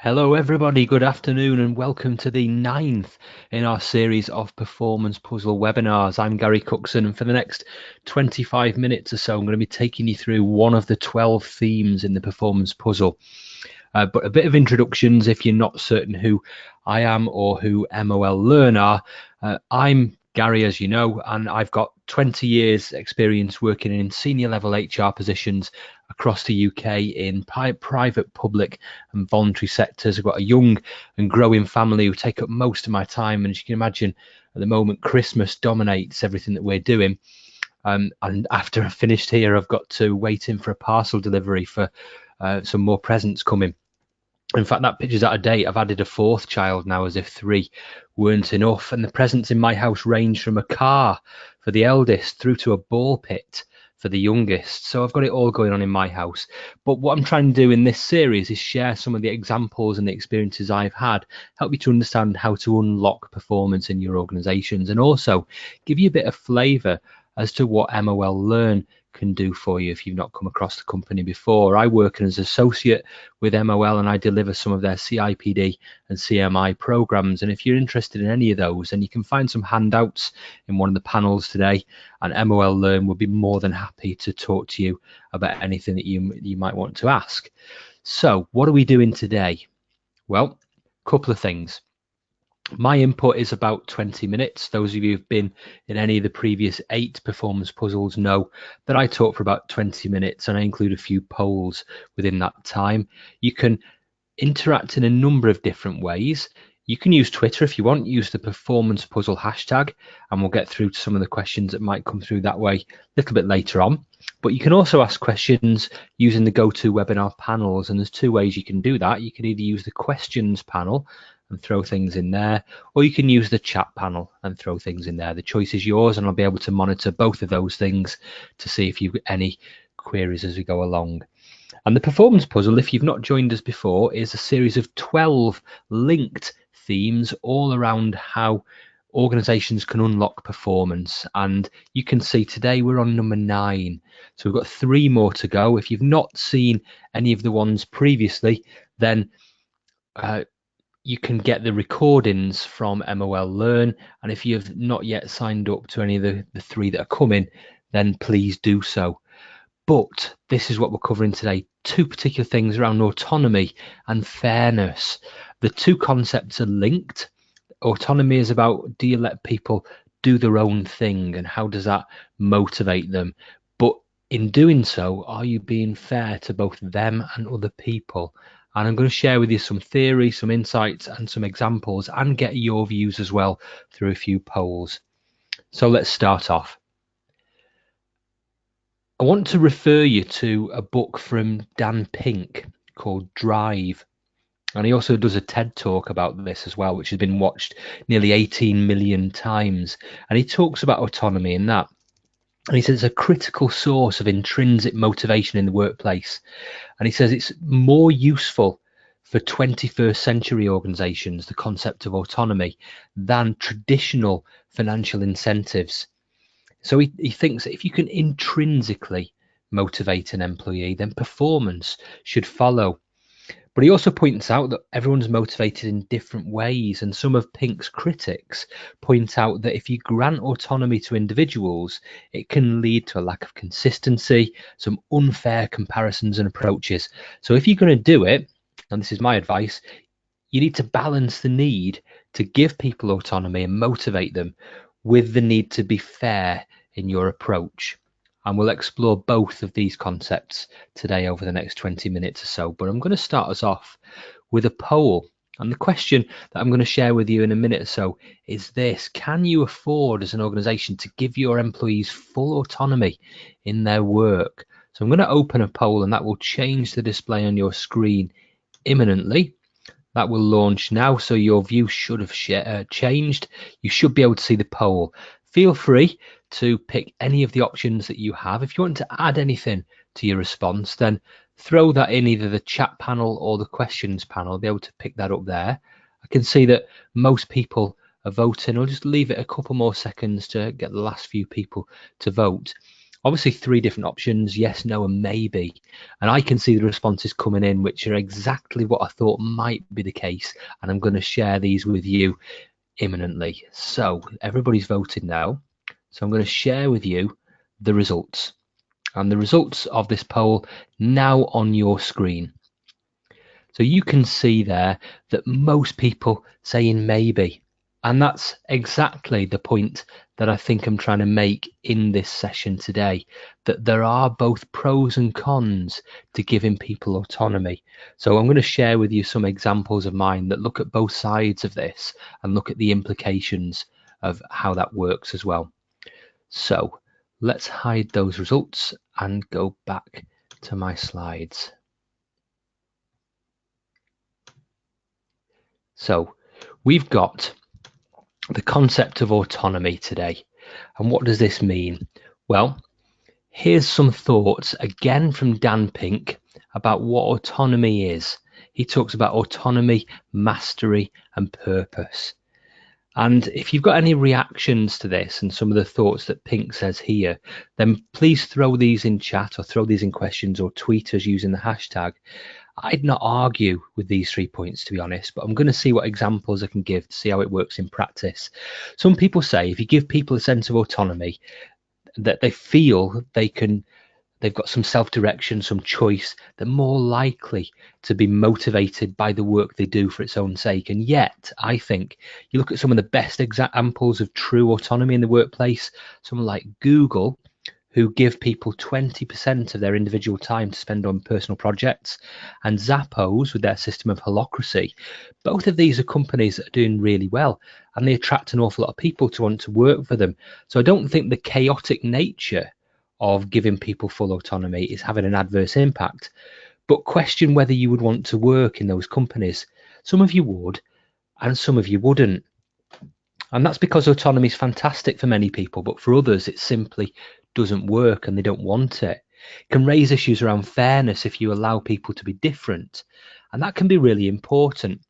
Hello everybody, good afternoon and welcome to the ninth in our series of performance puzzle webinars. I'm Gary Cookson, and for the next 25 minutes or so I'm going to be taking you through one of the 12 themes in the performance puzzle. But a bit of introductions if you're not certain who I am or who MOL Learn are. I'm Gary, as you know, and I've got 20 years experience working in senior level HR positions across the UK in private, public and voluntary sectors. I've got a young and growing family who take up most of my time, and as you can imagine, at the moment Christmas dominates everything that we're doing. And after I've finished here, I've got to wait in for a parcel delivery for some more presents coming. In fact, that picture's out of date. I've added a fourth child now, as if three weren't enough. And the presents in my house range from a car for the eldest through to a ball pit for the youngest. So I've got it all going on in my house. But what I'm trying to do in this series is share some of the examples and the experiences I've had, help you to understand how to unlock performance in your organizations, and also give you a bit of flavor as to what MOL Learn can do for you if you've not come across the company before. I work as an associate with MOL and I deliver some of their CIPD and CMI programs. And if you're interested in any of those, then you can find some handouts in one of the panels today, and MOL Learn will be more than happy to talk to you about anything that you might want to ask. So what are we doing today? Well, a couple of things. My input is about 20 minutes. Those of you who've been in any of the previous 8 performance puzzles know that I talk for about 20 minutes and I include a few polls within that time. You can interact in a number of different ways. You can use Twitter if you want, use the performance puzzle hashtag, and we'll get through to some of the questions that might come through that way a little bit later on. But you can also ask questions using the GoToWebinar panels, and there's 2 ways you can do that. You can either use the questions panel and throw things in there, or you can use the chat panel and throw things in there. The choice is yours, and I'll be able to monitor both of those things to see if you've got any queries as we go along. And the performance puzzle, if you've not joined us before, is a series of 12 linked themes all around how organizations can unlock performance. And you can see today we're on number 9. So we've got 3 more to go. If you've not seen any of the ones previously, then you can get the recordings from MOL Learn, and if you've not yet signed up to any of the 3 that are coming, then please do so. But this is what we're covering today. 2 particular things around autonomy and fairness. The 2 concepts are linked. Autonomy is about, do you let people do their own thing, and how does that motivate them? But in doing so, are you being fair to both them and other people? And I'm going to share with you some theory, some insights and some examples, and get your views as well through a few polls. So let's start off. I want to refer you to a book from Dan Pink called Drive. And he also does a TED talk about this as well, which has been watched nearly 18 million times. And he talks about autonomy in that. And he says it's a critical source of intrinsic motivation in the workplace. And he says it's more useful for 21st century organizations, the concept of autonomy, than traditional financial incentives. So he thinks that if you can intrinsically motivate an employee, then performance should follow. But he also points out that everyone's motivated in different ways, and some of Pink's critics point out that if you grant autonomy to individuals, it can lead to a lack of consistency, some unfair comparisons and approaches. So if you're going to do it, and this is my advice, you need to balance the need to give people autonomy and motivate them with the need to be fair in your approach. And we'll explore both of these concepts today over the next 20 minutes or so. But I'm going to start us off with a poll. And the question that I'm going to share with you in a minute or so is this: can you afford as an organization to give your employees full autonomy in their work? So I'm going to open a poll, and that will change the display on your screen imminently. That will launch now, so your view should have changed. You should be able to see the poll. Feel free to pick any of the options that you have. If you want to add anything to your response, then throw that in either the chat panel or the questions panel. I'll be able to pick that up there. I can see that most people are voting. I'll just leave it a couple more seconds to get the last few people to vote. obviously 3 different options: yes, no, and maybe. And I can see the responses coming in, which are exactly what I thought might be the case. And I'm going to share these with you imminently. So everybody's voted now. So I'm going to share with you the results. And the results of this poll now on your screen. So you can see there that most people saying maybe. And that's exactly the point that I think I'm trying to make in this session today, that there are both pros and cons to giving people autonomy. So I'm going to share with you some examples of mine that look at both sides of this and look at the implications of how that works as well. So let's hide those results and go back to my slides. So we've got the concept of autonomy today. And what does this mean? Well, here's some thoughts again from Dan Pink about what autonomy is. He talks about autonomy, mastery, and purpose. And if you've got any reactions to this and some of the thoughts that Pink says here, then please throw these in chat or throw these in questions or tweet us using the hashtag. I'd not argue with these 3 points, to be honest, but I'm going to see what examples I can give to see how it works in practice. Some people say if you give people a sense of autonomy, that they feel they've got some self-direction, some choice, they're more likely to be motivated by the work they do for its own sake. And yet, I think you look at some of the best examples of true autonomy in the workplace, someone like Google, who give people 20% of their individual time to spend on personal projects, and Zappos with their system of holacracy. Both of these are companies that are doing really well, and they attract an awful lot of people to want to work for them. So I don't think the chaotic nature of giving people full autonomy is having an adverse impact, but question whether you would want to work in those companies. Some of you would, and some of you wouldn't. And that's because autonomy is fantastic for many people, but for others, it simply doesn't work and they don't want it. It can raise issues around fairness if you allow people to be different. And that can be really important.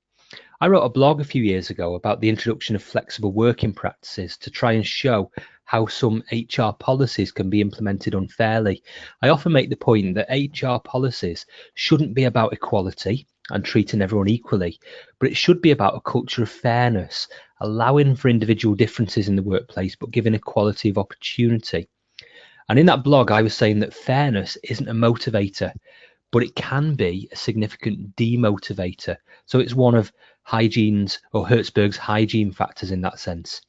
I wrote a blog a few years ago about the introduction of flexible working practices to try and show how some HR policies can be implemented unfairly. I often make the point that HR policies shouldn't be about equality and treating everyone equally, but it should be about a culture of fairness, allowing for individual differences in the workplace, but giving equality of opportunity. And in that blog, I was saying that fairness isn't a motivator, but it can be a significant demotivator. So it's one of Hertzberg's hygiene factors in that sense.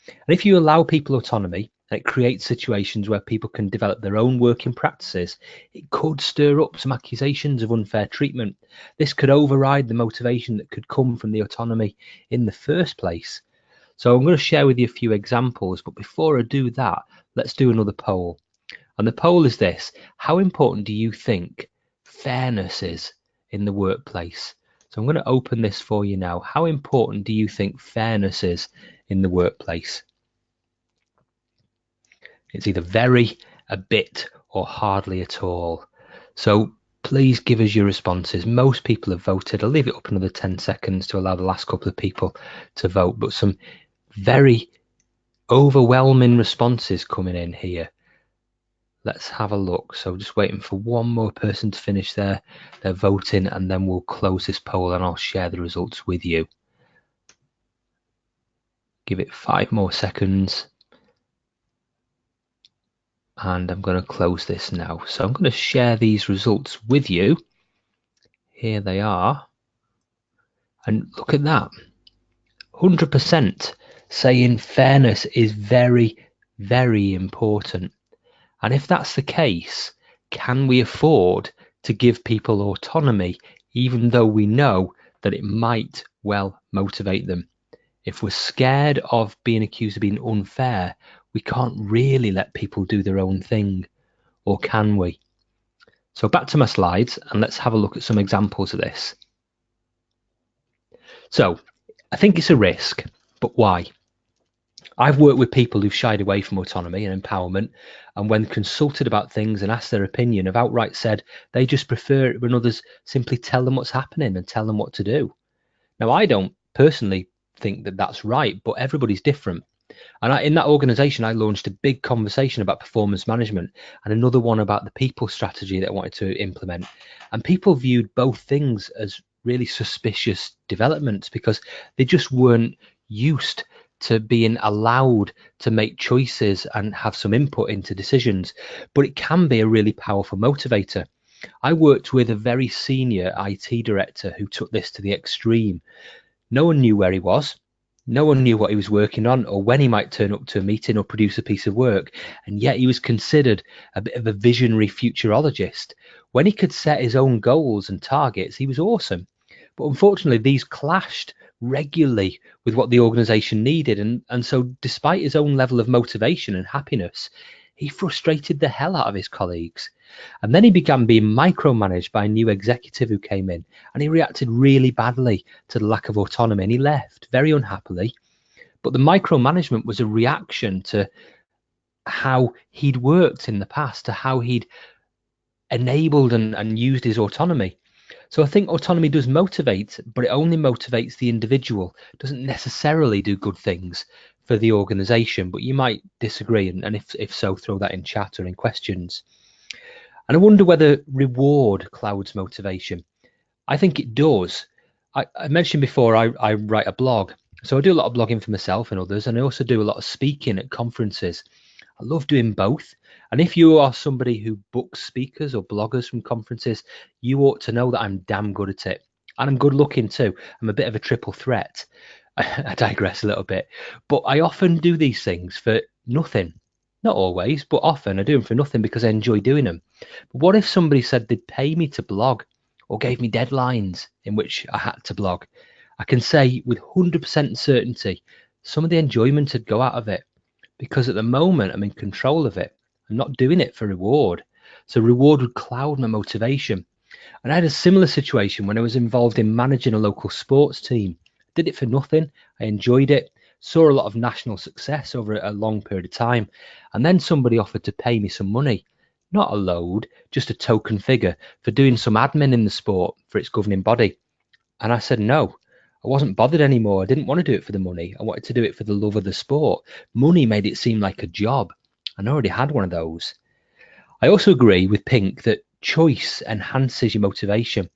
And if you allow people autonomy, it creates situations where people can develop their own working practices. It could stir up some accusations of unfair treatment. This could override the motivation that could come from the autonomy in the first place. So I'm going to share with you a few examples, but before I do that, let's do another poll. And the poll is this: how important do you think fairness is in the workplace? So I'm going to open this for you now. How important do you think fairness is in the workplace? It's either very, a bit, or hardly at all. So please give us your responses. Most people have voted. I'll leave it up another 10 seconds to allow the last couple of people to vote, but some very overwhelming responses coming in here. Let's have a look. So just waiting for one more person to finish their voting, and then we'll close this poll and I'll share the results with you. Give it 5 more seconds. And I'm going to close this now. So I'm going to share these results with you. Here they are. And look at that. 100% saying fairness is very, very important. And if that's the case, can we afford to give people autonomy, even though we know that it might well motivate them? If we're scared of being accused of being unfair, we can't really let people do their own thing, or can we? So back to my slides, and let's have a look at some examples of this. So I think it's a risk, but why? I've worked with people who've shied away from autonomy and empowerment, and when consulted about things and asked their opinion, have outright said they just prefer it when others simply tell them what's happening and tell them what to do. Now, I don't personally think that that's right, but everybody's different. And in that organization, I launched a big conversation about performance management and another one about the people strategy that I wanted to implement. And people viewed both things as really suspicious developments because they just weren't used to being allowed to make choices and have some input into decisions. But it can be a really powerful motivator. I worked with a very senior IT director who took this to the extreme. No one knew where he was. No one knew what he was working on or when he might turn up to a meeting or produce a piece of work. And yet he was considered a bit of a visionary futurologist. When he could set his own goals and targets, he was awesome. But unfortunately, these clashed regularly with what the organization needed. And so, despite his own level of motivation and happiness, he frustrated the hell out of his colleagues. And then he began being micromanaged by a new executive who came in, and he reacted really badly to the lack of autonomy and he left very unhappily. But the micromanagement was a reaction to how he'd worked in the past, to how he'd enabled and used his autonomy. So I think autonomy does motivate, but it only motivates the individual. It doesn't necessarily do good things for the organization, but you might disagree. And if so, throw that in chat or in questions. And I wonder whether reward clouds motivation. I think it does. I mentioned before I write a blog. So I do a lot of blogging for myself and others, and I also do a lot of speaking at conferences. I love doing both. And if you are somebody who books speakers or bloggers from conferences, you ought to know that I'm damn good at it. And I'm good looking too. I'm a bit of a triple threat. I digress a little bit. But I often do these things for nothing. Not always, but often I do them for nothing because I enjoy doing them. But what if somebody said they'd pay me to blog or gave me deadlines in which I had to blog? I can say with 100% certainty, some of the enjoyment would go out of it because at the moment I'm in control of it. I'm not doing it for reward. So reward would cloud my motivation. And I had a similar situation when I was involved in managing a local sports team. I did it for nothing. I enjoyed it, saw a lot of national success over a long period of time. And then somebody offered to pay me some money, not a load, just a token figure for doing some admin in the sport for its governing body. And I said no. I wasn't bothered anymore. I didn't want to do it for the money. I wanted to do it for the love of the sport. Money made it seem like a job. And I already had one of those. I also agree with Pink that choice enhances your motivation.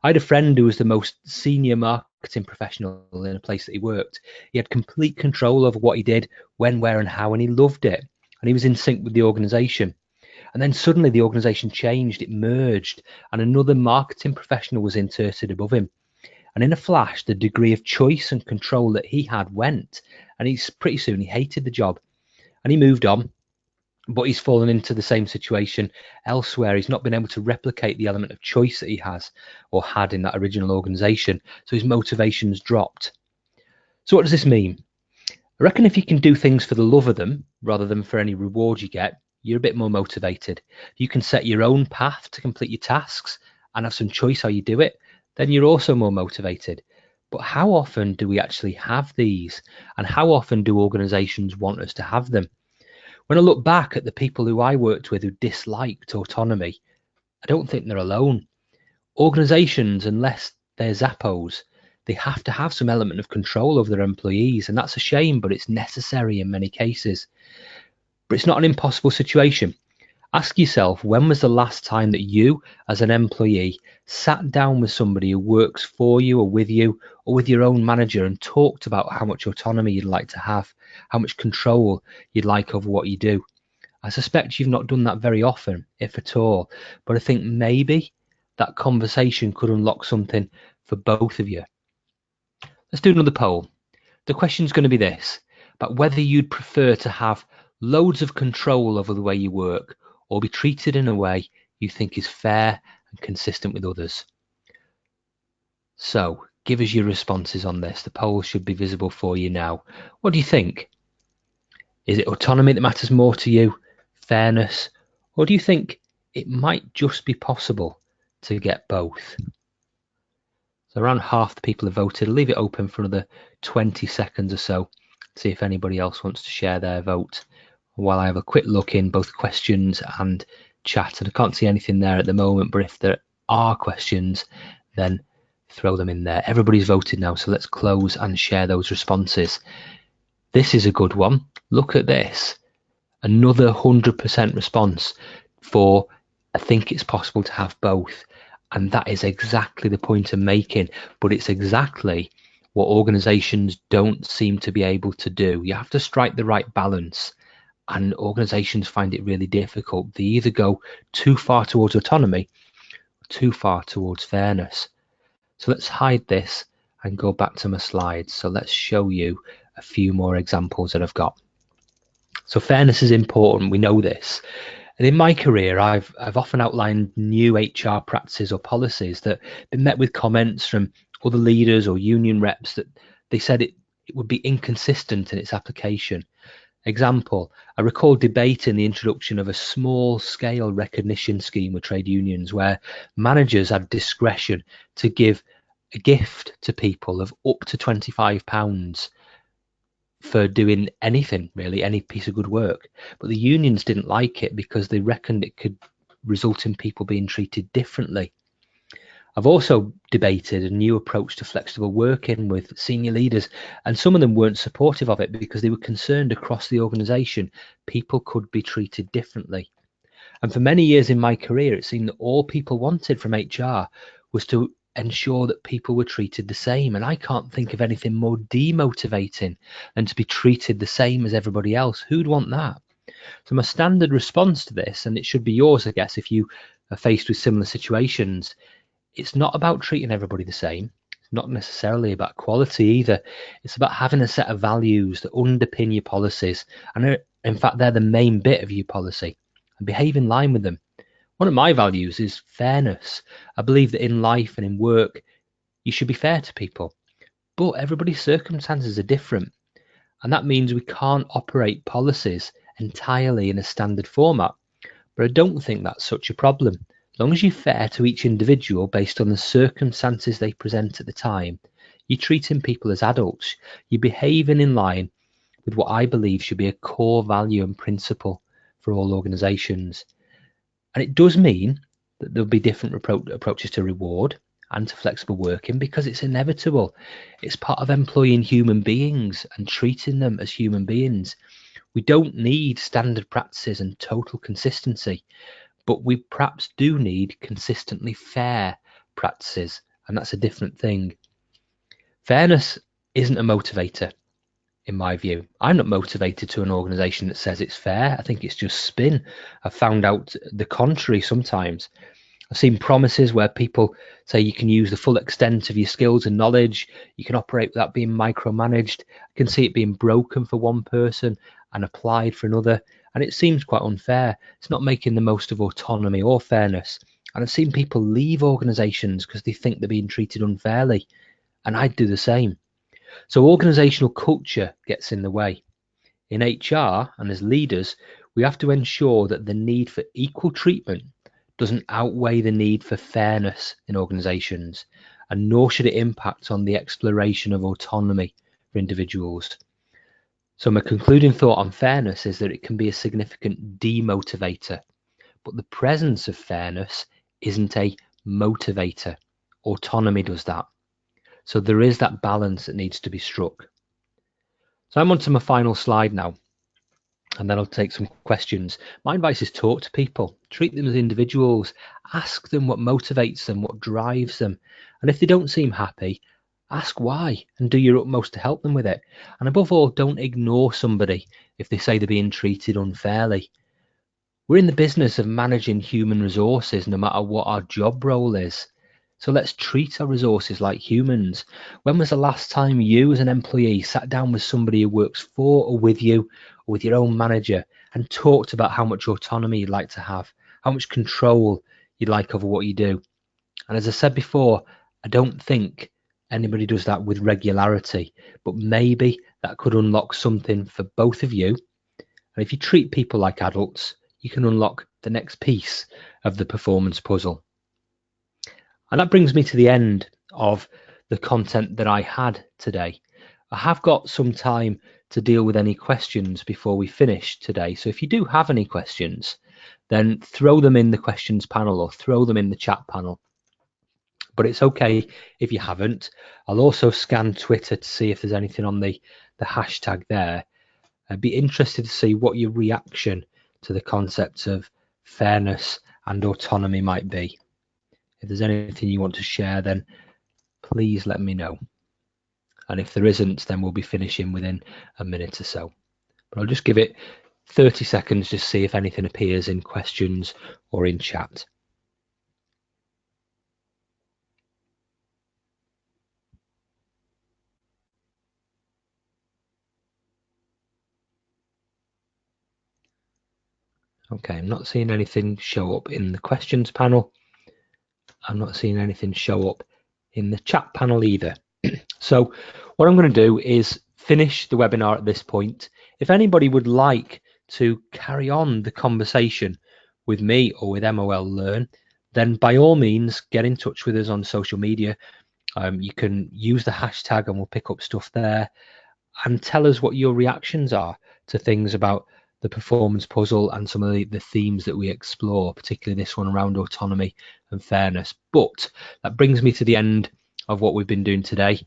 I had a friend who was the most senior marketing professional in a place that he worked. He had complete control over what he did, when, where, and how, and he loved it. And he was in sync with the organization. And then suddenly the organization changed, it merged, and another marketing professional was inserted above him. And in a flash, the degree of choice and control that he had went, and pretty soon he hated the job. And he moved on, but he's fallen into the same situation elsewhere. He's not been able to replicate the element of choice that he has or had in that original organization. So his motivation's dropped. So what does this mean? I reckon if you can do things for the love of them rather than for any reward you get, you're a bit more motivated. If you can set your own path to complete your tasks and have some choice how you do it, then you're also more motivated. But how often do we actually have these? And how often do organizations want us to have them? When I look back at the people who I worked with who disliked autonomy, I don't think they're alone. Organizations, unless they're Zappos, they have to have some element of control over their employees. And that's a shame, but it's necessary in many cases. But it's not an impossible situation. Ask yourself, when was the last time that you, as an employee, sat down with somebody who works for you or with your own manager and talked about how much autonomy you'd like to have, how much control you'd like over what you do? I suspect you've not done that very often, if at all, but I think maybe that conversation could unlock something for both of you. Let's do another poll. The question's going to be this, about whether you'd prefer to have loads of control over the way you work or be treated in a way you think is fair and consistent with others. So give us your responses on this. The poll should be visible for you now. What do you think? Is it autonomy that matters more to you, fairness, or do you think it might just be possible to get both? So around half the people have voted. I'll leave it open for another 20 seconds or so, see if anybody else wants to share their vote while I have a quick look in both questions and chat. And I can't see anything there at the moment, but if there are questions, then throw them in there. Everybody's voted now, so let's close and share those responses. This is a good one. Look at this. Another 100% response for I think it's possible to have both. And that is exactly the point I'm making. But it's exactly what organizations don't seem to be able to do. You have to strike the right balance. And organizations find it really difficult. They either go too far towards autonomy or too far towards fairness. So let's hide this and go back to my slides. So let's show you a few more examples that I've got. So fairness is important. We know this. And in my career, I've often outlined new HR practices or policies that have been met with comments from other leaders or union reps that they said it would be inconsistent in its application. Example, I recall debating the introduction of a small-scale recognition scheme with trade unions where managers had discretion to give a gift to people of up to £25 for doing anything, really, any piece of good work. But the unions didn't like it because they reckoned it could result in people being treated differently. I've also debated a new approach to flexible working with senior leaders, and some of them weren't supportive of it because they were concerned across the organisation people could be treated differently. And for many years in my career, it seemed that all people wanted from HR was to ensure that people were treated the same. And I can't think of anything more demotivating than to be treated the same as everybody else. Who'd want that? So my standard response to this, and it should be yours, I guess, if you are faced with similar situations, it's not about treating everybody the same. It's not necessarily about quality either. It's about having a set of values that underpin your policies. And in fact, they're the main bit of your policy, and behave in line with them. One of my values is fairness. I believe that in life and in work, you should be fair to people. But everybody's circumstances are different. And that means we can't operate policies entirely in a standard format. But I don't think that's such a problem. As long as you're fair to each individual based on the circumstances they present at the time, you're treating people as adults, you're behaving in line with what I believe should be a core value and principle for all organisations. And it does mean that there'll be different approaches to reward and to flexible working because it's inevitable. It's part of employing human beings and treating them as human beings. We don't need standard practices and total consistency, but we perhaps do need consistently fair practices, and that's a different thing. Fairness isn't a motivator, in my view. I'm not motivated to an organisation that says it's fair. I think it's just spin. I've found out the contrary sometimes. I've seen promises where people say you can use the full extent of your skills and knowledge, you can operate without being micromanaged. I can see it being broken for one person and applied for another, and it seems quite unfair. It's not making the most of autonomy or fairness. And I've seen people leave organisations because they think they're being treated unfairly, and I'd do the same. So organisational culture gets in the way. In HR and as leaders, we have to ensure that the need for equal treatment doesn't outweigh the need for fairness in organisations, and nor should it impact on the exploration of autonomy for individuals. So my concluding thought on fairness is that it can be a significant demotivator, but the presence of fairness isn't a motivator. Autonomy does that. So there is that balance that needs to be struck. So I'm on to my final slide now, and then I'll take some questions. My advice is talk to people, treat them as individuals, ask them what motivates them, what drives them. And if they don't seem happy, ask why and do your utmost to help them with it. And above all, don't ignore somebody if they say they're being treated unfairly. We're in the business of managing human resources no matter what our job role is. So let's treat our resources like humans. When was the last time you as an employee sat down with somebody who works for or with you or with your own manager and talked about how much autonomy you'd like to have, how much control you'd like over what you do? And as I said before, I don't think anybody does that with regularity, but maybe that could unlock something for both of you. And if you treat people like adults, you can unlock the next piece of the performance puzzle. And that brings me to the end of the content that I had today. I have got some time to deal with any questions before we finish today. So if you do have any questions, then throw them in the questions panel or throw them in the chat panel. But it's okay if you haven't. I'll also scan Twitter to see if there's anything on the the hashtag there. I'd be interested to see what your reaction to the concepts of fairness and autonomy might be. If there's anything you want to share, then please let me know. And if there isn't, then we'll be finishing within a minute or so. But I'll just give it 30 seconds to see if anything appears in questions or in chat. Okay, I'm not seeing anything show up in the questions panel. I'm not seeing anything show up in the chat panel either. So what I'm going to do is finish the webinar at this point. If anybody would like to carry on the conversation with me or with MOL Learn, then by all means get in touch with us on social media. You can use the hashtag and we'll pick up stuff there, and tell us what your reactions are to things about the performance puzzle and some of the themes that we explore, particularly this one around autonomy and fairness. But that brings me to the end of what we've been doing today.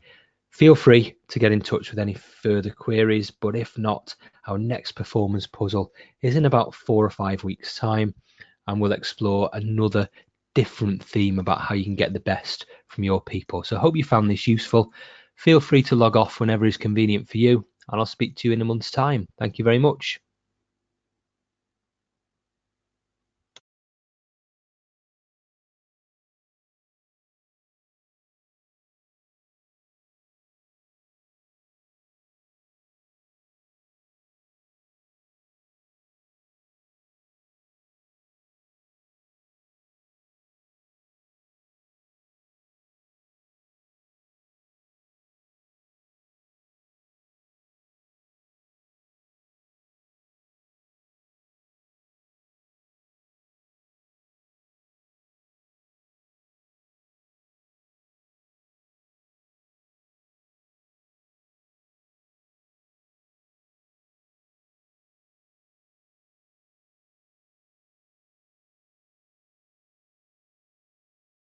Feel free to get in touch with any further queries, but if not, our next performance puzzle is in about 4 or 5 weeks' time, and we'll explore another different theme about how you can get the best from your people. So I hope you found this useful. Feel free to log off whenever is convenient for you, and I'll speak to you in a month's time. Thank you very much.